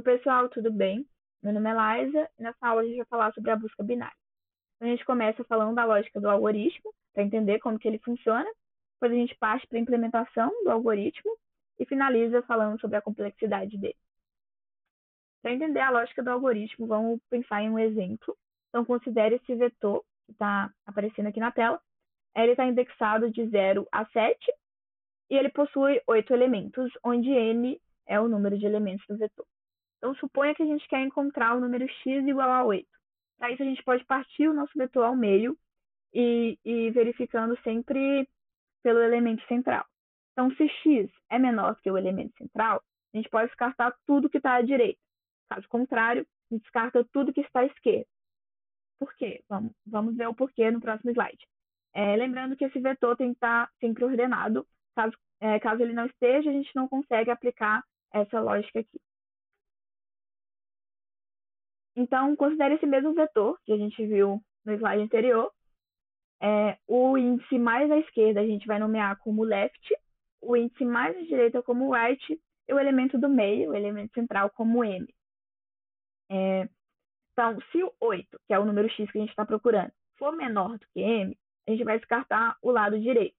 Oi, pessoal, tudo bem? Meu nome é Laísa e nessa aula a gente vai falar sobre a busca binária. Então, a gente começa falando da lógica do algoritmo, para entender como que ele funciona. Depois a gente parte para a implementação do algoritmo e finaliza falando sobre a complexidade dele. Para entender a lógica do algoritmo, vamos pensar em um exemplo. Então, considere esse vetor que está aparecendo aqui na tela. Ele está indexado de 0 a 7 e ele possui 8 elementos, onde n é o número de elementos do vetor. Então, suponha que a gente quer encontrar o número x igual a 8. Para isso, a gente pode partir o nosso vetor ao meio e verificando sempre pelo elemento central. Então, se x é menor que o elemento central, a gente pode descartar tudo que está à direita. Caso contrário, a gente descarta tudo que está à esquerda. Por quê? Vamos ver o porquê no próximo slide. Lembrando que esse vetor tem que estar sempre ordenado. Caso ele não esteja, a gente não consegue aplicar essa lógica aqui. Então, considere esse mesmo vetor que a gente viu no slide anterior. O índice mais à esquerda a gente vai nomear como left, o índice mais à direita como right, e o elemento do meio, o elemento central, como m. Então, se o 8, que é o número x que a gente está procurando, for menor do que m, a gente vai descartar o lado direito.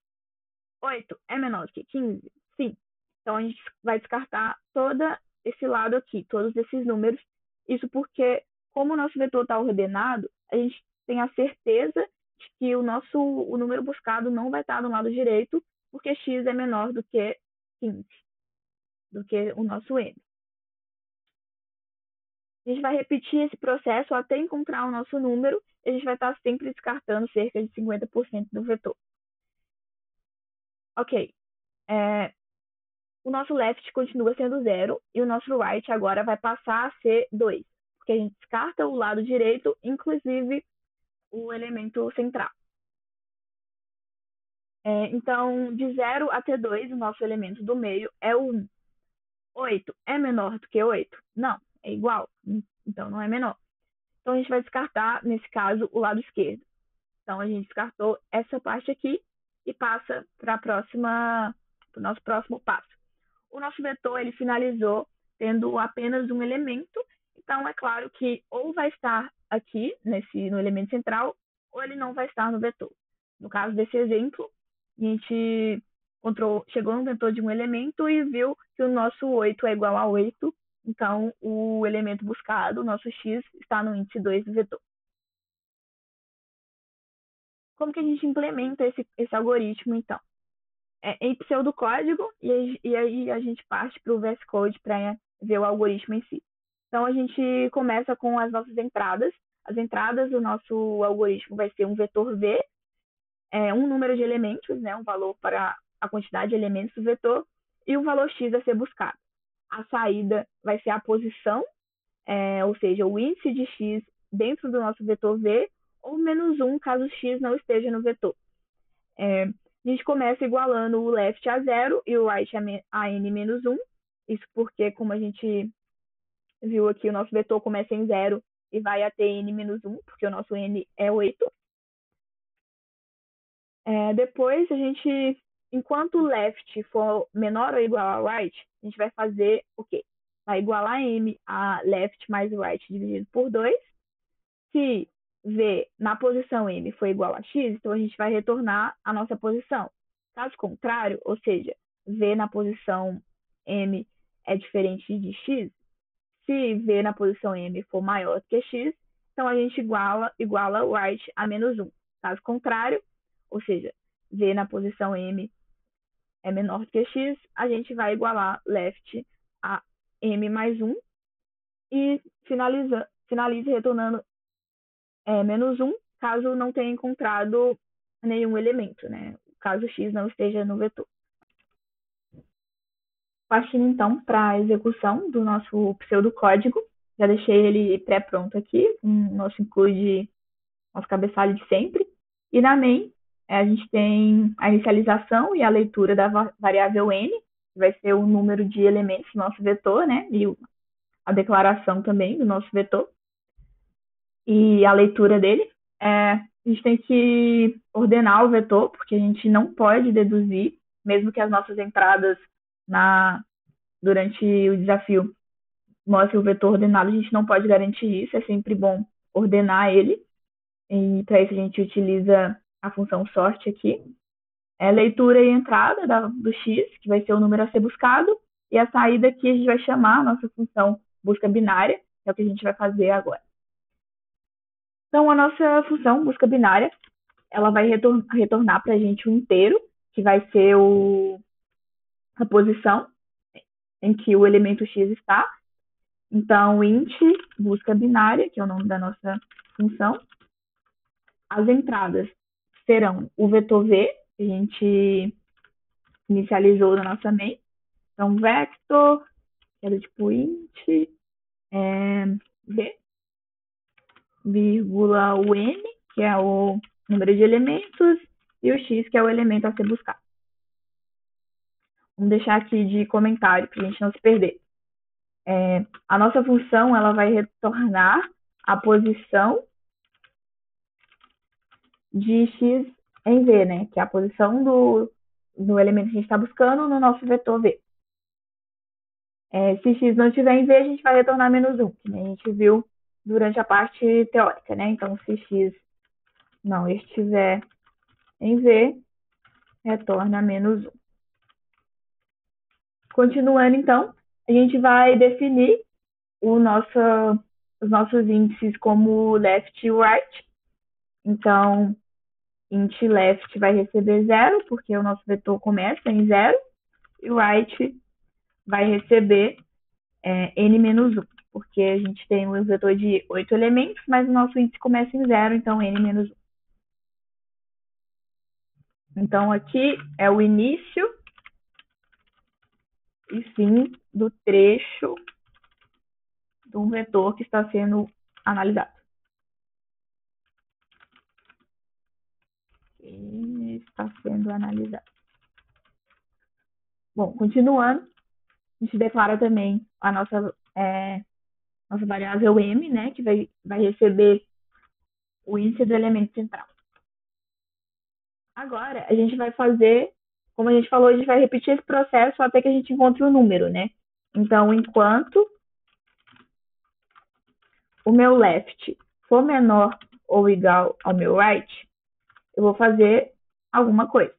8 é menor do que 15? Sim. Então, a gente vai descartar todo esse lado aqui, todos esses números. Isso porque, como o nosso vetor está ordenado, a gente tem a certeza de que o número buscado não vai estar no lado direito, porque x é menor do que 15, do que o nosso m. A gente vai repetir esse processo até encontrar o nosso número, e a gente vai estar sempre descartando cerca de 50% do vetor. Ok. O nosso left continua sendo 0 e o nosso right agora vai passar a ser 2, porque a gente descarta o lado direito, inclusive o elemento central. Então, de 0 até 2, o nosso elemento do meio é o 1. 8 é menor do que 8? Não, é igual, então não é menor. Então, a gente vai descartar, nesse caso, o lado esquerdo. Então, a gente descartou essa parte aqui e passa para o nosso próximo passo. O nosso vetor ele finalizou tendo apenas um elemento, então é claro que ou vai estar aqui no elemento central, ou ele não vai estar no vetor. No caso desse exemplo, a gente chegou no vetor de um elemento e viu que o nosso 8 é igual a 8, então o elemento buscado, o nosso x, está no índice 2 do vetor. Como que a gente implementa esse algoritmo, então? Em pseudocódigo, e aí a gente parte para o VS Code para ver o algoritmo em si. Então, a gente começa com as nossas entradas. As entradas do nosso algoritmo vai ser um vetor V, um número de elementos, né, um valor para a quantidade de elementos do vetor, e um valor x a ser buscado. A saída vai ser a posição, ou seja, o índice de x dentro do nosso vetor V, ou menos 1, caso x não esteja no vetor. A gente começa igualando o left a 0 e o right a n menos 1. Isso porque, como a gente viu aqui, o nosso vetor começa em 0 e vai até n menos 1, porque o nosso n é 8. Depois, enquanto o left for menor ou igual a right, a gente vai fazer o quê? Vai igualar m a left mais right dividido por 2. Se v na posição m for igual a x, então a gente vai retornar a nossa posição. Caso contrário, ou seja, v na posição m é diferente de x, se v na posição m for maior que x, então a gente iguala right a menos 1. Caso contrário, ou seja, v na posição m é menor que x, a gente vai igualar left a m mais 1 e finaliza retornando menos 1, caso não tenha encontrado nenhum elemento, né? Caso x não esteja no vetor. Partindo, então, para a execução do nosso pseudocódigo. Já deixei ele pré-pronto aqui, com o nosso include, nosso cabeçalho de sempre. E na main, a gente tem a inicialização e a leitura da variável n, que vai ser o número de elementos do nosso vetor, né? E a declaração também do nosso vetor. E a leitura dele. A gente tem que ordenar o vetor, porque a gente não pode deduzir, mesmo que as nossas entradas durante o desafio mostre o vetor ordenado, a gente não pode garantir isso, é sempre bom ordenar ele. E para isso a gente utiliza a função sort aqui. É leitura e entrada do x, que vai ser o número a ser buscado, e a saída aqui a gente vai chamar a nossa função busca binária, que é o que a gente vai fazer agora. Então, a nossa função busca binária, ela vai retornar para a gente um inteiro, que vai ser a posição em que o elemento x está. Então, int busca binária, que é o nome da nossa função. As entradas serão o vetor v, que a gente inicializou na nossa main. Então, vector, que era tipo int, v, vírgula o n, que é o número de elementos, e o x, que é o elemento a ser buscado. Vamos deixar aqui de comentário para a gente não se perder. A nossa função ela vai retornar a posição de x em v, né? Que é a posição do elemento que a gente está buscando no nosso vetor v. Se x não estiver em v, a gente vai retornar menos 1, que a gente viu durante a parte teórica, né? Então, se x não estiver em v, retorna menos 1. Continuando, então, a gente vai definir os nossos índices como left e right. Então, int left vai receber 0, porque o nosso vetor começa em 0, e o right vai receber n menos 1, porque a gente tem um vetor de 8 elementos, mas o nosso índice começa em 0, então n menos 1. Então, aqui é o início e fim do trecho do vetor que está sendo analisado. E está sendo analisado. Bom, continuando, a gente declara também a nossa variável m, né, que vai receber o índice do elemento central. Agora, a gente vai fazer, como a gente falou, a gente vai repetir esse processo até que a gente encontre o número, né? Então, enquanto o meu left for menor ou igual ao meu right, eu vou fazer alguma coisa.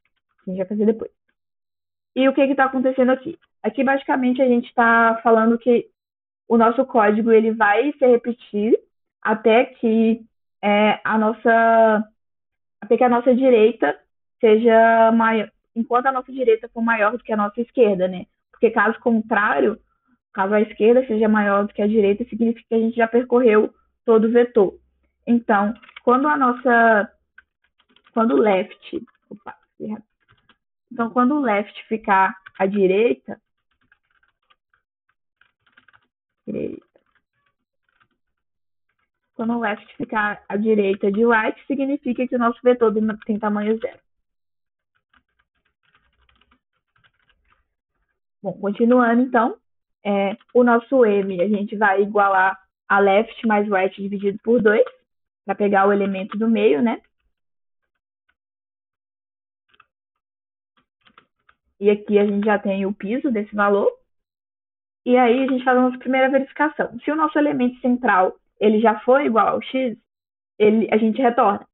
A gente vai fazer depois. E o que está acontecendo aqui? Aqui, basicamente, a gente está falando que o nosso código ele vai se repetir até que a nossa direita seja maior, enquanto a nossa direita for maior do que a nossa esquerda, né? Porque caso contrário, caso a esquerda seja maior do que a direita, significa que a gente já percorreu todo o vetor. Então, quando o left, quando o left ficar à direita, quando o left ficar à direita de right, significa que o nosso vetor tem tamanho 0. Bom, continuando então, o nosso m a gente vai igualar a left mais right dividido por 2, para pegar o elemento do meio, né? E aqui a gente já tem o piso desse valor. E aí a gente faz a nossa primeira verificação. Se o nosso elemento central ele já for igual ao x, a gente retorna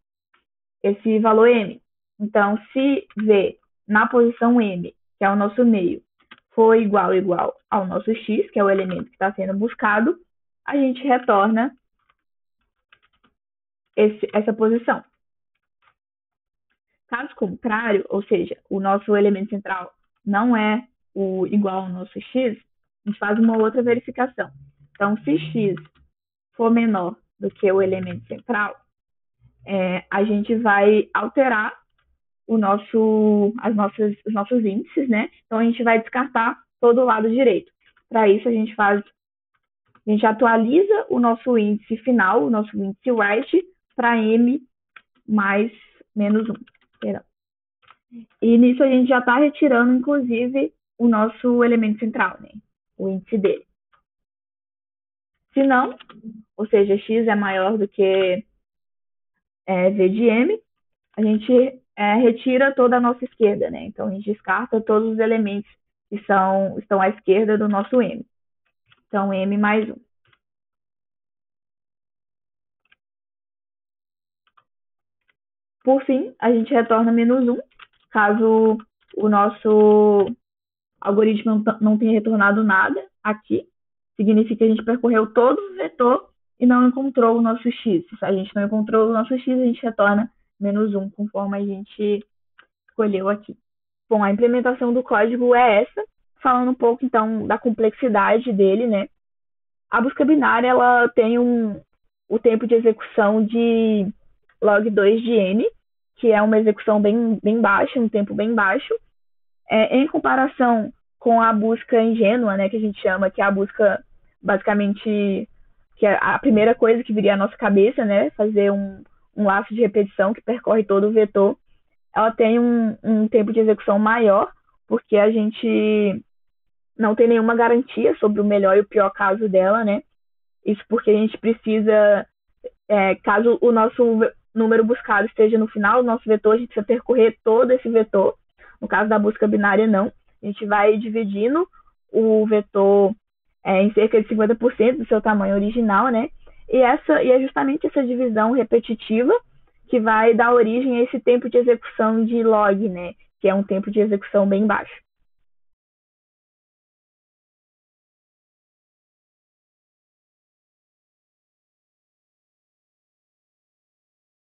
esse valor m. Então, se v na posição m, que é o nosso meio, for igual ao nosso x, que é o elemento que está sendo buscado, a gente retorna essa posição. Caso contrário, ou seja, o nosso elemento central não é igual ao nosso x, a gente faz uma outra verificação. Então, se x for menor do que o elemento central, a gente vai alterar os nossos índices, né? Então, a gente vai descartar todo o lado direito. Para isso, a gente atualiza o nosso índice final, o nosso índice right, para m mais menos 1. E nisso a gente já está retirando, inclusive, o nosso elemento central, né? O índice dele. Se não, ou seja, x é maior do que v de m, a gente retira toda a nossa esquerda, né? Então, a gente descarta todos os elementos que estão à esquerda do nosso m. Então, m mais 1. Por fim, a gente retorna menos 1, caso o nosso algoritmo não tenha retornado nada aqui. Significa que a gente percorreu todo o vetor e não encontrou o nosso x. Se a gente não encontrou o nosso x, a gente retorna menos 1, conforme a gente escolheu aqui. Bom, a implementação do código é essa. Falando um pouco, então, da complexidade dele, né? A busca binária, ela tem o tempo de execução de log 2 de n, que é uma execução bem baixa, um tempo bem baixo, em comparação com a busca ingênua, né, que a gente chama, que é a busca, basicamente, que é a primeira coisa que viria à nossa cabeça, né, fazer um laço de repetição que percorre todo o vetor. Ela tem um tempo de execução maior, porque a gente não tem nenhuma garantia sobre o melhor e o pior caso dela, né? Isso porque a gente precisa, caso o nosso número buscado esteja no final do nosso vetor, a gente precisa percorrer todo esse vetor. No caso da busca binária, não. A gente vai dividindo o vetor em cerca de 50% do seu tamanho original, né? E é justamente essa divisão repetitiva que vai dar origem a esse tempo de execução de log, né? Que é um tempo de execução bem baixo.